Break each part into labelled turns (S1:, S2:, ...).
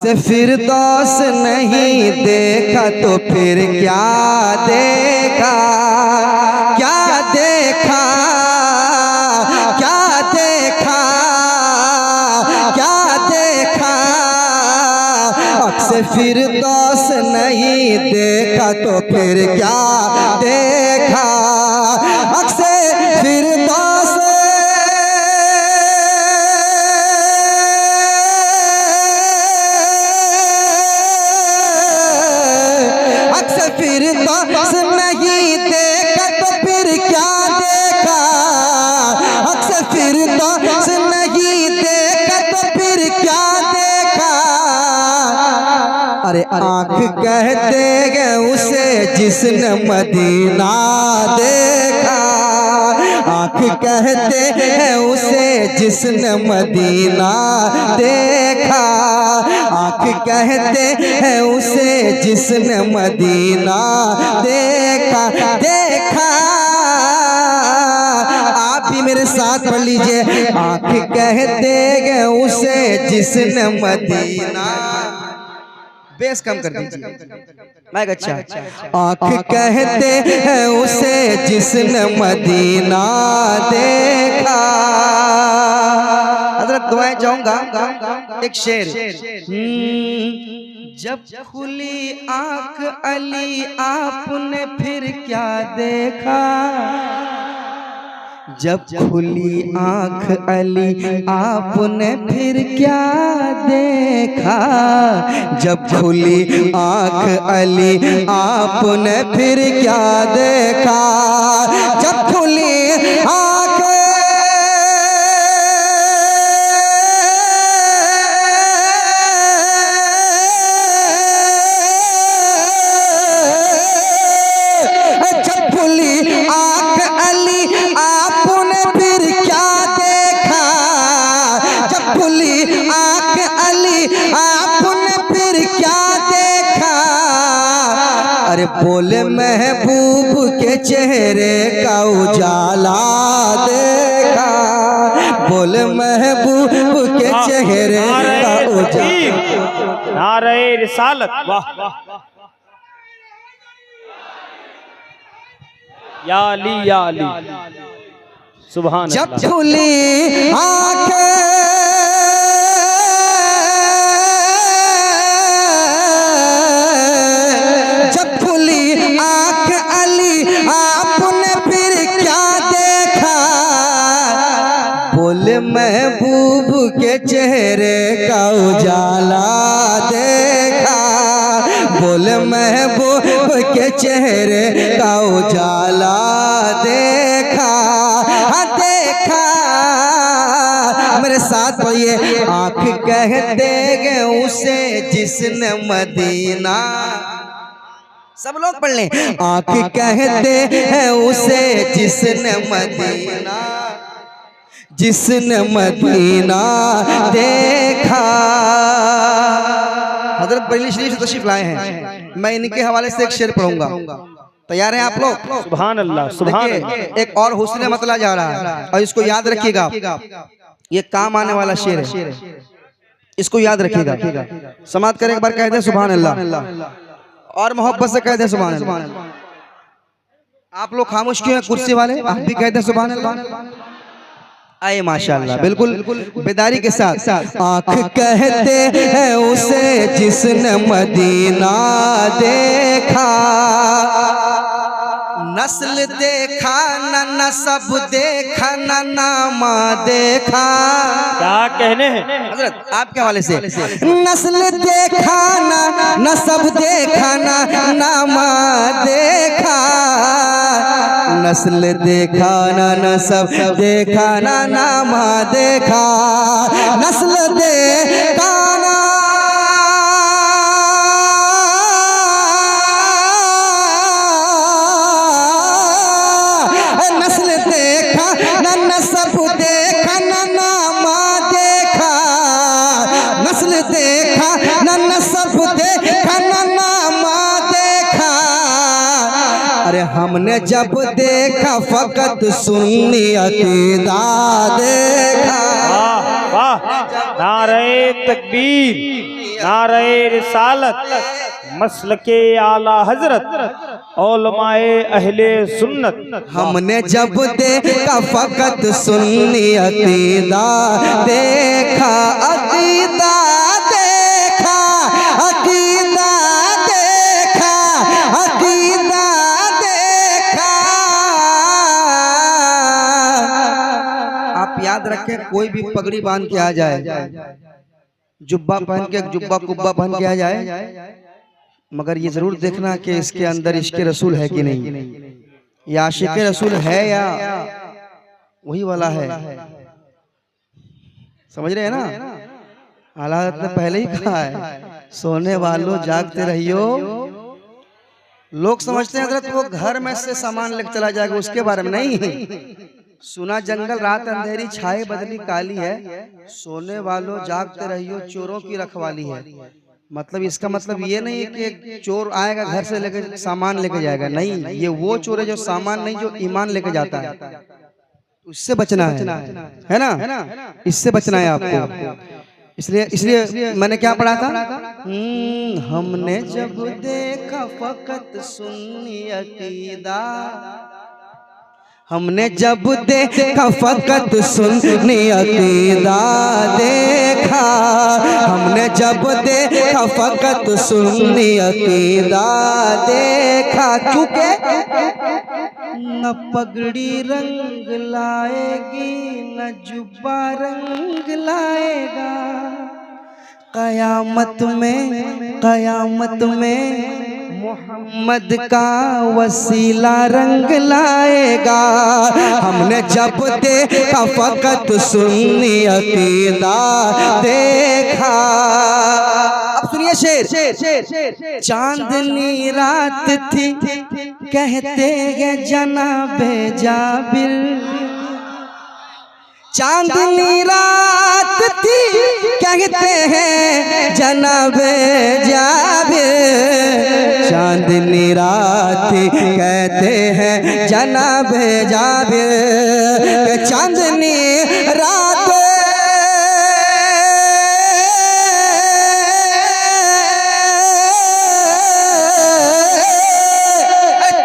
S1: से फिरदौस नहीं देखा तो फिर क्या देखा, क्या देखा, क्या देखा, क्या देखा। अक्सर फिरदौस नहीं देखा तो फिर क्या देखा। अक्सर फिरदौस फिरदौस नहीं देखा तो फिर क्या देखा। अक्सर फिरदौस नहीं देखा तो फिर क्या देखा। अरे आँख कहते हैं उसे जिसने मदीना देखा। आँख कहते हैं उसे जिसने मदीना देखा। आँख कहते हैं उसे जिसने मदीना देखा। देखा आप भी मेरे साथ पढ़ लीजिए। आँख कहते हैं उसे जिसने मदीना, बेस कम कर दीजिए मैं अच्छा। आँख कहते हैं उसे जिसने मदीना देखा। हज़रत दुआएं चाहूंगा एक शेर। जब खुली आँख अली आपने फिर क्या देखा। जब खुली आँख अली आपने फिर क्या देखा। जब खुली आँख अली आपने फिर क्या देखा। जब खुली आँख बोले महबूब के चेहरे का उजाला देखा। बोले महबूब के चेहरे का उजाला।
S2: नारे रिसालत, वाह या अली या अली सुभान अल्लाह।
S1: जब खुली आँखें महबूब के चेहरे का उजाला देखा। बोले महबूब के चेहरे का उजाला देखा। हाँ देखा मेरे साथ पढ़िए। आँख कहते हैं उसे जिसने मदीना, सब लोग पढ़ लें। आँख कहते हैं उसे जिसने मदीना, जिसने मदीना देखा। हज़रत बरेली शरीफ से तशरीफ लाए हैं। मैं इनके हवाले से एक शेर पढ़ूंगा। तैयार हैं आप लोग?
S2: सुभान अल्लाह सुभान अल्लाह।
S1: एक और हुस्न मतला जा रहा है और इसको याद रखिएगा। ये काम आने वाला शेर है, इसको याद रखिएगा। समात करें एक बार, कह दे सुभान अल्लाह और मोहब्बत से कह दे सुभान अल्लाह। आप लोग खामोश क्यों हैं कुर्सी वाले? आप भी कह दे सुभान अल्लाह। आए माशाल्लाह बिल्कुल बेदारी के साथ। आँख कहते हैं उसे जिसने मदीना देखा। नस्ल देखा न नसब देखा न नामा देखा।
S2: क्या कहने हैं
S1: हज़रत आपके हवाले से? नस्ल देखा न नसब देखा न नामा देखा। नस्ल देखा न नसब देखा न नामा देखा। नस्ल देखा न नस्ल देखा न नसब देखा न नामा देखा। नस्ल देखा न नसब देखा न नामा देखा। अरे हमने जब देखा फकत सुन्नी अकीदा देखा।
S2: वाह वाह, नारे तकबीर। नारे रिसालत मसलके आला हजरत औलमाए अहले सुन्नत।
S1: हमने जब देखा फकत सुन्नी अकीदा देखा, अकीदा देखा, अकीदा देखा, अकीदा देखा। आप याद रखें, कोई भी पगड़ी बांध के आ जाए, जुब्बा पहन के, जुब्बा कुब्बा पहन के आ जाए, मगर ये जरूर देखना कि इसके अंदर इश्क़ रसूल है कि नहीं, या आशिक़ रसूल है या वही वाला है। समझ रहे हैं ना? आला हज़रत ने पहले ही कहा है, सोने वालों जागते रहियो। लोग समझते हैं हज़रत वो घर में से सामान लेकर चला जाएगा, उसके बारे में नहीं। सुना जंगल रात अंधेरी छाए बदली काली है, सोने वालों जागते रहियो चोरों की रखवाली है। मतलब इसका मतलब ये नहीं है कि चोर आएगा घर से लेकर सामान लेके जाएगा, नहीं, ये वो चोर है जो सामान नहीं, जो ईमान लेके जाता है। उससे बचना है ना, इससे बचना है आपको। इसलिए मैंने क्या पढ़ा था, हमने जब देखा फकत सुन्नी अकीदा, हमने जब देखा फकत सुन्नी अकीदा देखा, हमने जब देखा फकत सुन्नी अकीदा देखा। चूके न पगड़ी रंग लाएगी न जुब्बा रंग लाएगा, कयामत में मोहम्मद का वसीला रंग लाएगा। हमने जब देखा फकत सुन्नी अकीदा देखा। अब सुनिए शेर। चांदनी रात थी कहते हैं जनाबे जाबिर, चांदनी रात थी कहते हैं जनाबे जाबिर, चांदनी रात कहते हैं जनाबे जाबिर, चांदनी रात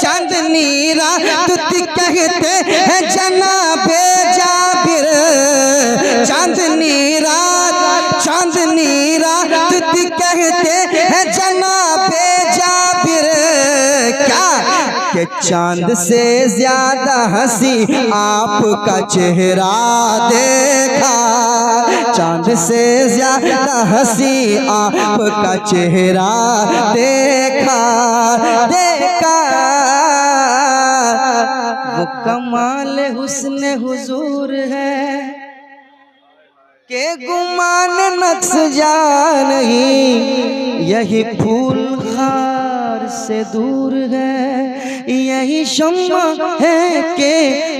S1: चांदनी रात कहते हैं जनाबे जाबिर, चांदनी रात कहते हैं जनाबे जाबिर। क्या कि चांद से ज्यादा हंसी आपका चेहरा देखा, चांद से ज्यादा हंसी आपका चेहरा देखा, देखा। वो कमाल हुस्न हुजूर है के गुमान नक्श जा नहीं, यही फूल खार से दूर है, यही शम्मा है के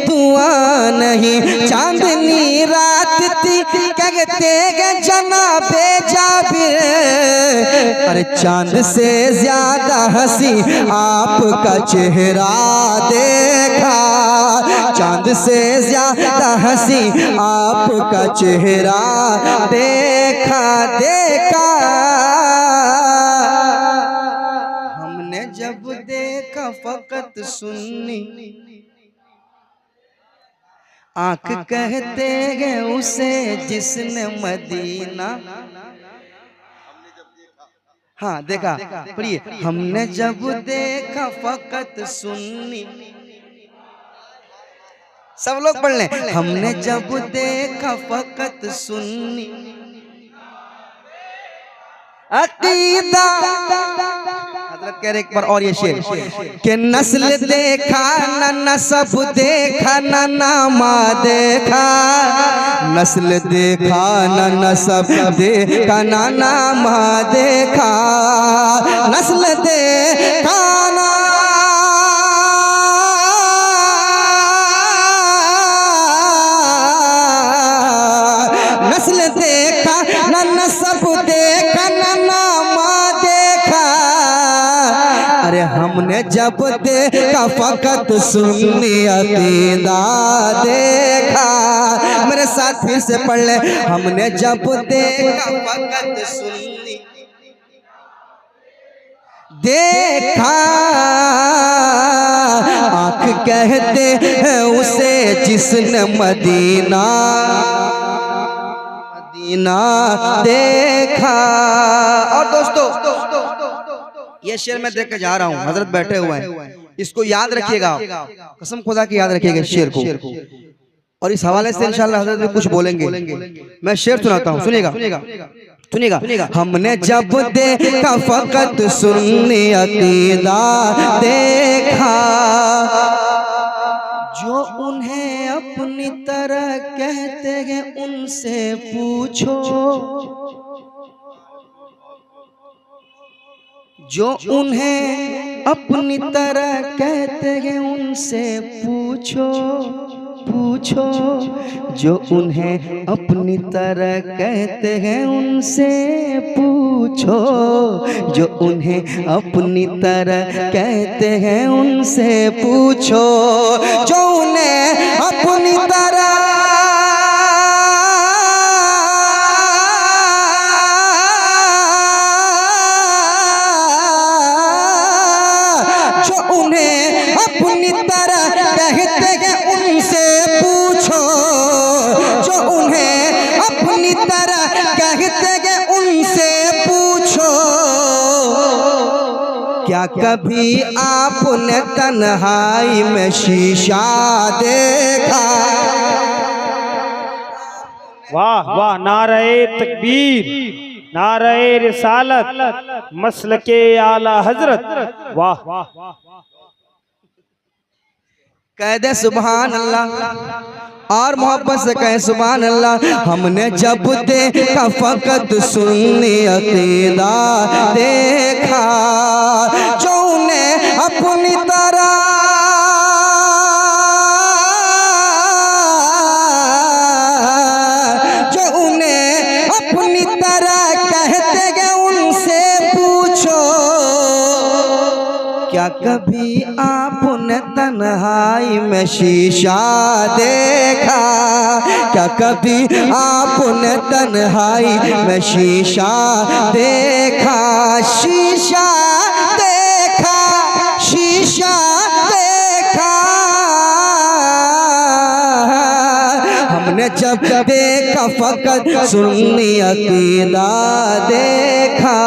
S1: धुआं नहीं। चांदनी रात थी कहते हैं जनाबे जाबिर, अरे चांद से ज्यादा हंसी आपका चेहरा देखा, चांद से ज्यादा हंसी आपका चेहरा देखा, देखा। हमने जब देखा फकत सुन्नी, आंख कहते हैं उसे जिसने मदीना, हाँ देखा, पढ़िए। हमने जब देखा फकत सुन्नी, सब लोग पढ़ लें। हमने जब देखा फकत सुन्नी अकीदा, हज़रत कह रहे एक बार और ये शेर कि नस्ल देखा न नसब देखा न नामा देखा, नस्ल देखा न नसब देखा न नामा देखा, नस्ल देखा न नस्ल देखा न नसब देखा न नामा देखा, अरे हमने जब देखा फकत सुन्नी अकीदा देखा। मेरे साथ फिर से पढ़ ले। हमने जब देखा फकत सुन्नी देखा, आँख कहते हैं उसे जिसने मदीना मदीना देखा। और दोस्तों ये शेर मैं देख के जा रहा हूँ, हजरत बैठे हुए हैं, इसको याद रखिएगा, कसम खुदा की याद रखिएगा इस शेर को। और इस हवाले से इंशाअल्लाह हजरत भी कुछ बोलेंगे। मैं शेर सुनाता हूँ, सुनिएगा सुनिएगा। हमने जब देखा फकत सुन्नी अकीदा देखा, जो उन्हें अपनी तरह कहते हैं उनसे पूछो, जो उन्हें अपनी तरह कहते हैं उनसे पूछो पूछो, जो उन्हें अपनी तरह कहते हैं उनसे पूछो, जो उन्हें अपनी तरह कहते हैं उनसे पूछो, जो उन्हें अपनी तरह अपनी तरह कहते हैं उनसे पूछो, जो उन्हें अपनी तरह कहते हैं उनसे पूछो। क्या कभी आपने तन्हाई में शीशा देखा?
S2: वाह वाह, नारे तकबीर, नारे रिसालत, मसलके आला हजरत, वाह वाह।
S1: कह दे सुभान अल्लाह और मोहब्बत से कहे सुभान अल्लाह। हमने जब देखा फकत सुन्नी अकीदा देखा, जो उन्हें अपनी तरह जो उन्हें अपनी तरह कहते हैं उनसे पूछो। क्या कभी आपने तन्हाई में शीशा देखा? क्या कभी आपने तन्हाई में शीशा देखा? शीशा देखा, शीशा देखा। हमने जब देखा फकत सुन्नी अकीदा देखा।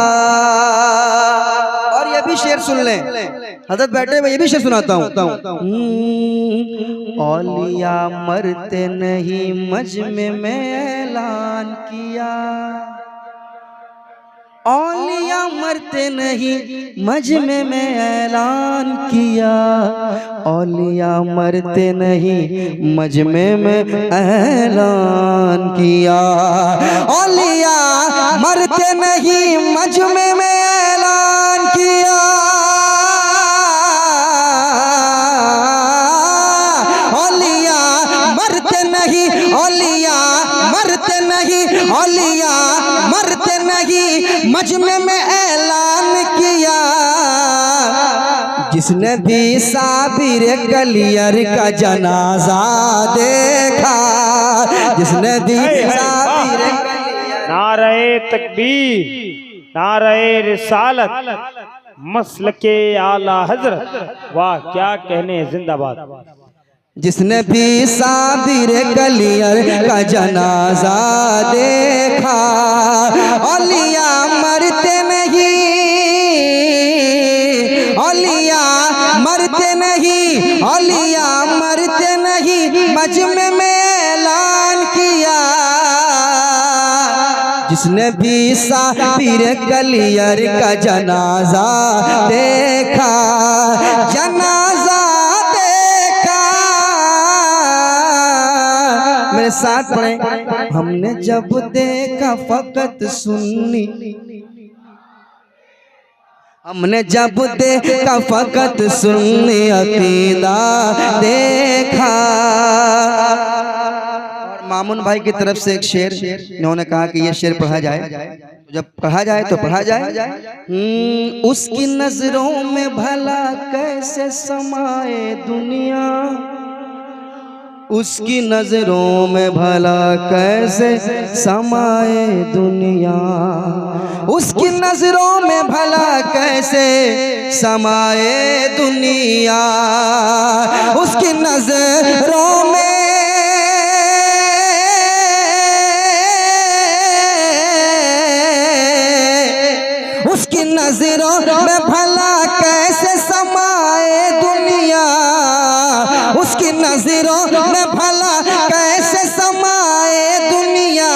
S1: और ये भी शेर सुन लें, हजरत बैठे मैं ये भी शेर सुनाता हूँ। औलिया मरते नहीं मजमे में ऐलान किया, औलिया मरते नहीं मजमे में ऐलान किया, औलिया मरते नहीं मजमे में ऐलान किया, औलिया मरते नहीं मजमे में ऐलान किया, औलिया मरते नहीं, औलिया मरते नहीं, औलिया मरते नहीं मजमे में ऐलान किया। जिसने भी साबिर कलियर का जनाजा देखा, जिसने भी साबिर कलियर।
S2: नारे तकबीर, नारे रिसालत, मसलके आला हजरत, वाह क्या कहने, जिंदाबाद।
S1: जिसने भी साबिर कलियर का जनाजा देखा, औलिया मरते नहीं, औलिया मरते नहीं, औलिया मरते नहीं मजमे में ऐलान किया। जिसने भी साबिर कलियर का जनाजा देखा, जनाजा मेरे साथ पढ़े। हमने जब देखा फकत सुन्नी, हमने जब देखा फकत सुन्नी अकीदा देखा। और मामून भाई की तरफ से एक शेर, इन्होंने कहा कि ये शेर पढ़ा जाए, जब पढ़ा जाए तो पढ़ा जाए। उसकी नजरों में भला कैसे समाए दुनिया, उसकी नजरों में भला कैसे समाए दुनिया, उसकी नजरों में भला कैसे कैसे समाए दुनिया, उसकी नजरों में उसकी नजरों में भला कैसे समाए दुनिया, उसकी नजरों में भला कैसे समाए दुनिया।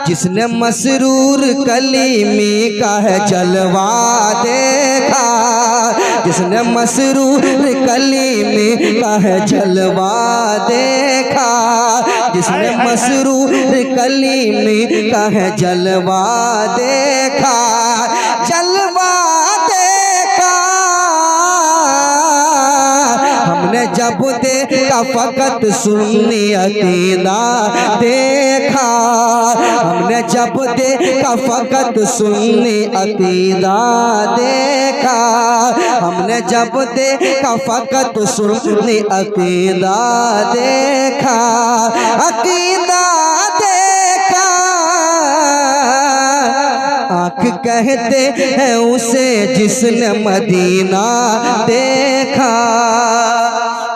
S1: जिसने मसरूर कलीमी का है जलवा देखा, जिसने मसरूर कलीमी का है जलवा देखा, जिसने मसरूर कलीमी का है जलवा देखा, जलवा देखा। हमने जब देखा फकत सुन्नी अकीदा देखा, हमने जब देखा फकत सुन्नी अकीदा देखा, हमने जब देखा फकत सुन्नी अकीदा देखा, अकीदा देखा। आँख कहते हैं उसे जिसने मदीना देखा।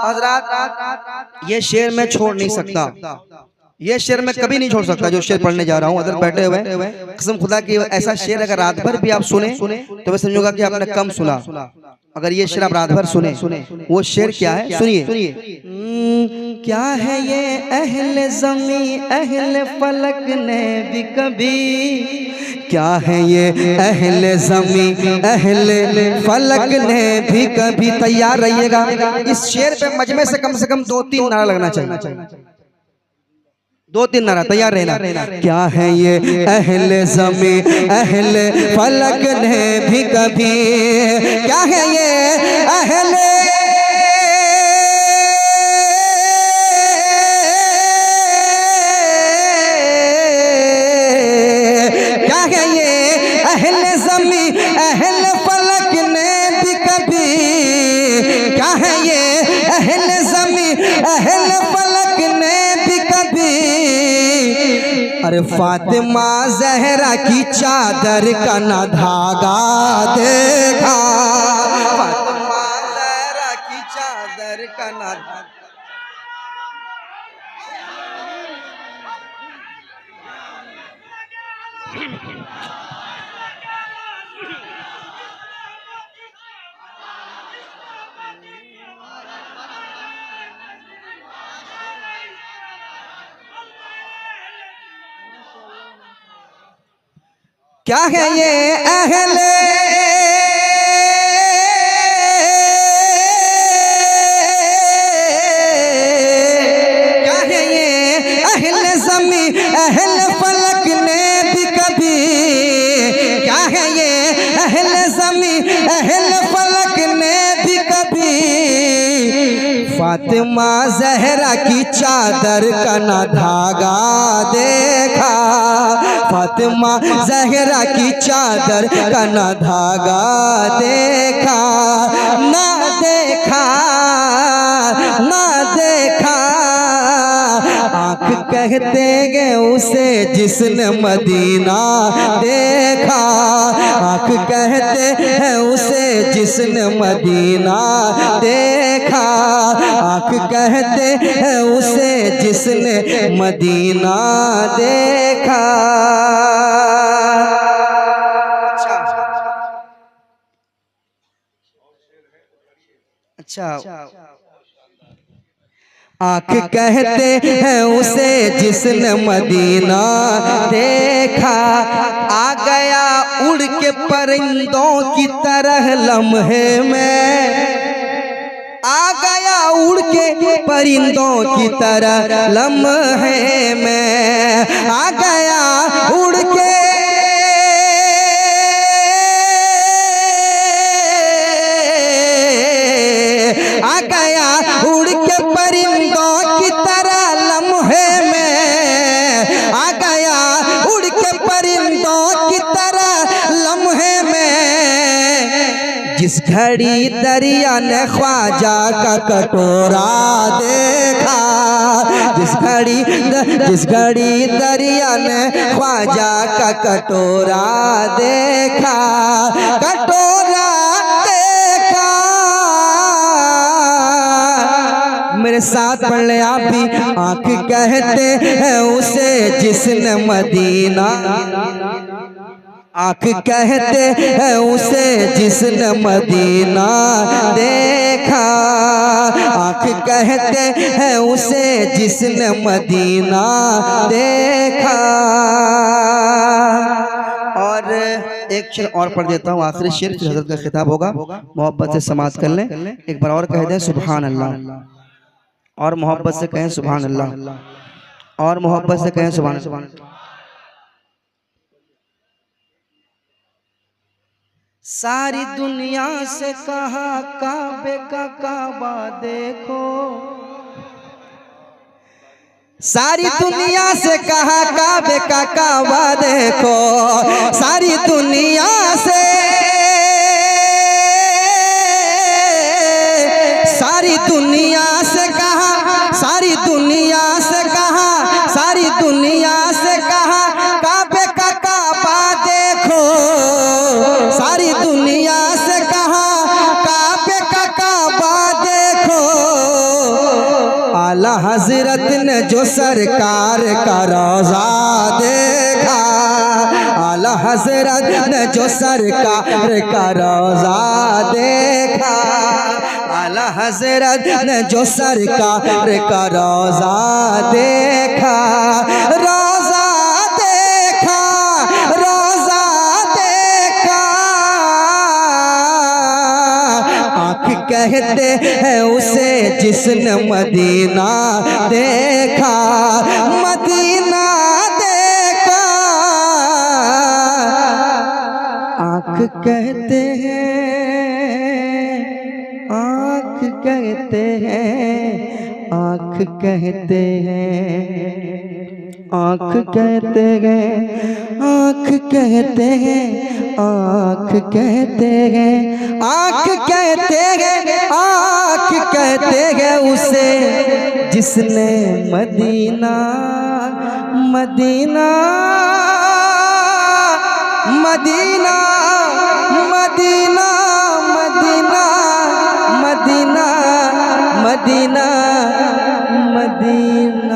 S1: हज़रात ये शेर मैं छोड़ नहीं सकता, ये शेर मैं कभी नहीं छोड़ सकता जो शेर पढ़ने जा रहा हूँ। अगर बैठे हुए कसम खुदा की ऐसा शेर अगर रात भर भी आप सुने तो मैं समझूंगा कि आपने कम सुना। अगर ये शेर आप रात भर सुने, वो शेर क्या है सुनिए। क्या है ये अहले ज़मी अहले फलक ने भी कभी, क्या है ये अहले ज़मी अहले फलक ने भी कभी। तैयार रहिएगा, इस शेर पे मजमे से कम 2-3 नारा लगना चाहिए, 2-3 नारा तैयार रहना। क्या है ये अहले ज़मी अहले फलक ने भी कभी, क्या है ये अहले अहले ज़मी अहले फलक ने भी कभी, क्या है ये अहले ज़मी अहले फलक ने भी कभी। अरे फातिमा ज़हरा की चादर का ना धागा देखा, फातिमा ज़हरा की चादर का ना धागा। क्या है ये अहले क्या है ये अहले ज़मी अहले फलक ने भी कभी, क्या है ये अहले ज़मी अहले फलक ने भी कभी। फातिमा ज़हरा की चादर का ना धागा देखा, फातिमा ज़हरा की चादर का ना धागा देखा, ना देखा ना देखा। आँख कहते गए उसे जिसने मदीना देखा, आँख कहते हैं उसे जिसने मदीना देखा, आँख कहते हैं उसे जिसने मदीना देखा। अच्छा आँख कहते हैं उसे जिसने मदीना देखा, आ गया उड़ के परिंदों की तरह लम्हे में, आ गया उड़ के परिंदों की तरह लम्हे में, आ गया उड़ के आ गया उड़ के परिंदों की तरह लम्हे में, आ गया उड़ के परिंदों की तरह लम्हे में। जिस घड़ी दरिया ने ख्वाजा का कटोरा देखा, जिस घड़ी दरिया ने ख्वाजा का कटोरा देखा, साथ पढ़ ले आप भी। आँख कहते हैं उसे जिसने मदीना, आँख कहते हैं उसे जिसने मदीना देखा, आँख कहते हैं उसे जिसने मदीना देखा। और एक शेर और पढ़ देता हूँ, आखिरी शेर, फिर हजरत का खिताब होगा। मोहब्बत से समाज कर लें, एक बार और कह दें सुभान अल्लाह, और मोहब्बत से कहें सुभान अल्लाह, और मोहब्बत से कहें सुभान अल्लाह। सारी दुनिया से कहा काबे का काबा देखो, सारी दुनिया से कहा काबे का काबा देखो, सारी दुनिया से, सारी दुनिया से कहा, सारी दुनिया से कहा, सारी दुनिया से कहा काबे का काबा देखो, सारी दुनिया से कहा काबे का काबा देखो। आला हजरत ने जो सरकार का रोज़ा देखा, आला हजरत ने जो सरकार का रोज़ा देखा, आला हजरत ने जो सरकार का रोज़ा देखा, रोज़ा देखा, रोज़ा देखा। आँख कहते हैं उसे जिसने मदीना देखा, मदीना देखा। आँख कहते हैं, आँख कहते हैं, आँख कहते हैं, आँख कहते हैं, आँख कहते हैं, आँख कहते हैं, आँख कहते हैं, आँख कहते हैं उसे जिसने मदीना, मदीना, मदीना, मदीना, मदीना, मदीना, मदीना, मदीना।